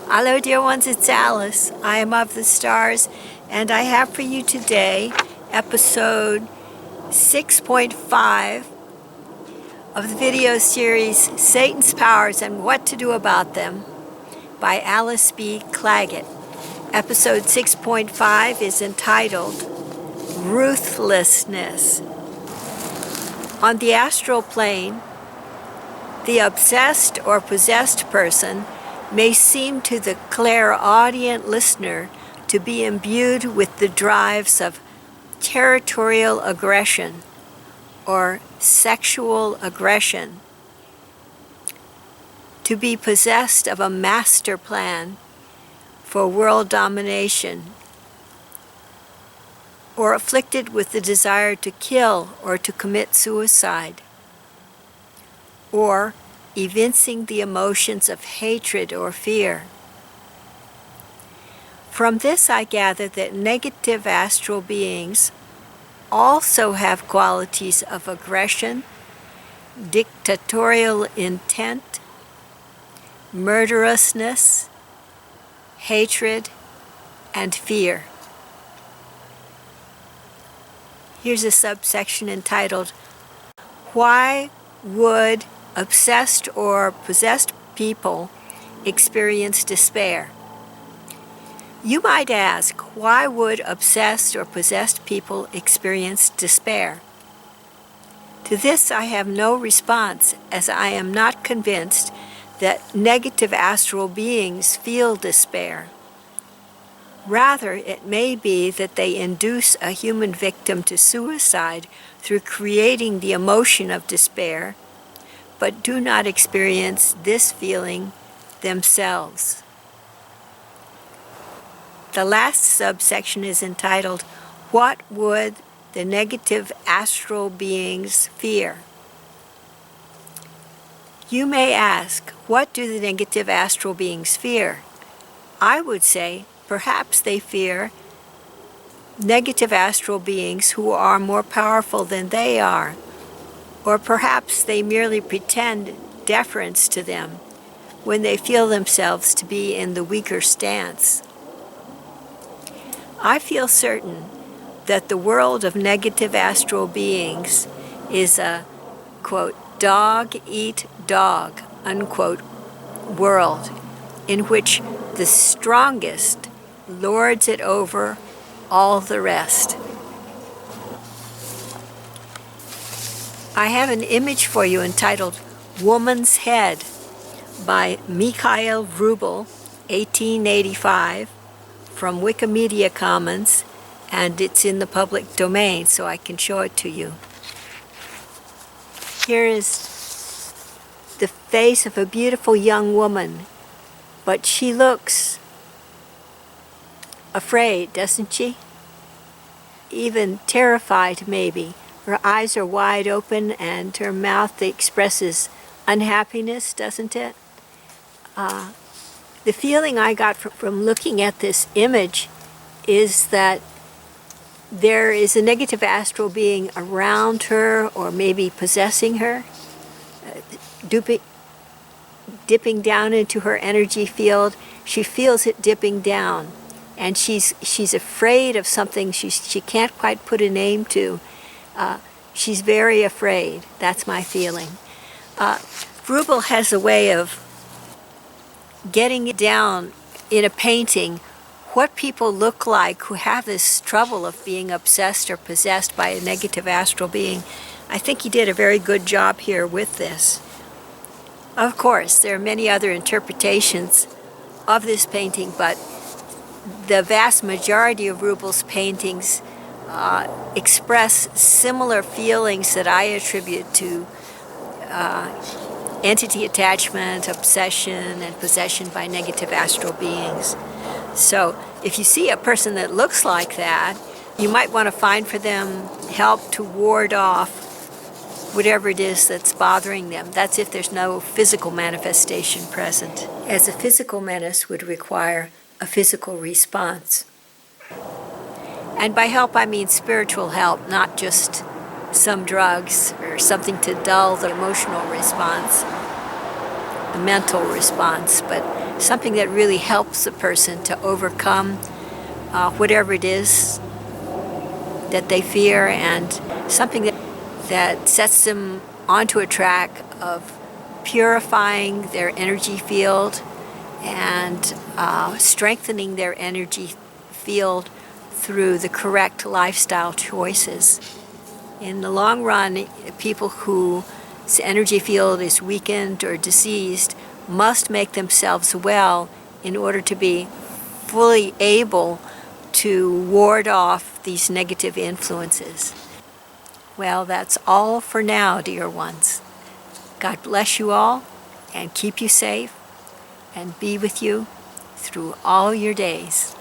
Hello, dear ones, it's Alice. I am of the stars, and I have for you today episode 6.5 of the video series Satan's Powers and What to Do About Them by Alice B. Clagett. Episode 6.5 is entitled Ruthlessness. On the astral plane, the obsessed or possessed person may seem to the clairaudient listener to be imbued with the drives of territorial aggression or sexual aggression, to be possessed of a master plan for world domination, or afflicted with the desire to kill or to commit suicide, or evincing the emotions of hatred or fear. From this I gather that negative astral beings also have qualities of aggression, dictatorial intent, murderousness, hatred, and fear. Here's a subsection entitled, Why Would Obsessed or Possessed People Experience Despair? You might ask, why would obsessed or possessed people experience despair? To this I have no response, as I am not convinced that negative astral beings feel despair. Rather, it may be that they induce a human victim to suicide through creating the emotion of despair, but do not experience this feeling themselves. The last subsection is entitled, What Would the Negative Astral Beings Fear? You may ask, what do the negative astral beings fear? I would say, perhaps they fear negative astral beings who are more powerful than they are, or perhaps they merely pretend deference to them when they feel themselves to be in the weaker stance. I feel certain that the world of negative astral beings is a, quote, dog-eat-dog, unquote, world in which the strongest lords it over all the rest. I have an image for you entitled Woman's Head by Mikhail Vrubel, 1885, from Wikimedia Commons, and it's in the public domain, so I can show it to you. Here is the face of a beautiful young woman, but she looks afraid, doesn't she? Even terrified, maybe. Her eyes are wide open and her mouth expresses unhappiness, doesn't it? The feeling I got from looking at this image is that there is a negative astral being around her or maybe possessing her, dipping down into her energy field. She feels it dipping down, and she's afraid of something she can't quite put a name to. She's very afraid. That's my feeling. Vrubel has a way of getting it down in a painting what people look like who have this trouble of being obsessed or possessed by a negative astral being. I think he did a very good job here with this. Of course, there are many other interpretations of this painting, but the vast majority of Vrubel's paintings express similar feelings that I attribute to entity attachment, obsession, and possession by negative astral beings. So if you see a person that looks like that, you might want to find for them help to ward off whatever it is that's bothering them. That's if there's no physical manifestation present, as a physical menace would require a physical response. And by help, I mean spiritual help, not just some drugs or something to dull the emotional response, the mental response, but something that really helps a person to overcome whatever it is that they fear, and something that sets them onto a track of purifying their energy field and strengthening their energy field through the correct lifestyle choices. In the long run, people whose energy field is weakened or diseased must make themselves well in order to be fully able to ward off these negative influences. Well, that's all for now, dear ones. God bless you all and keep you safe and be with you through all your days.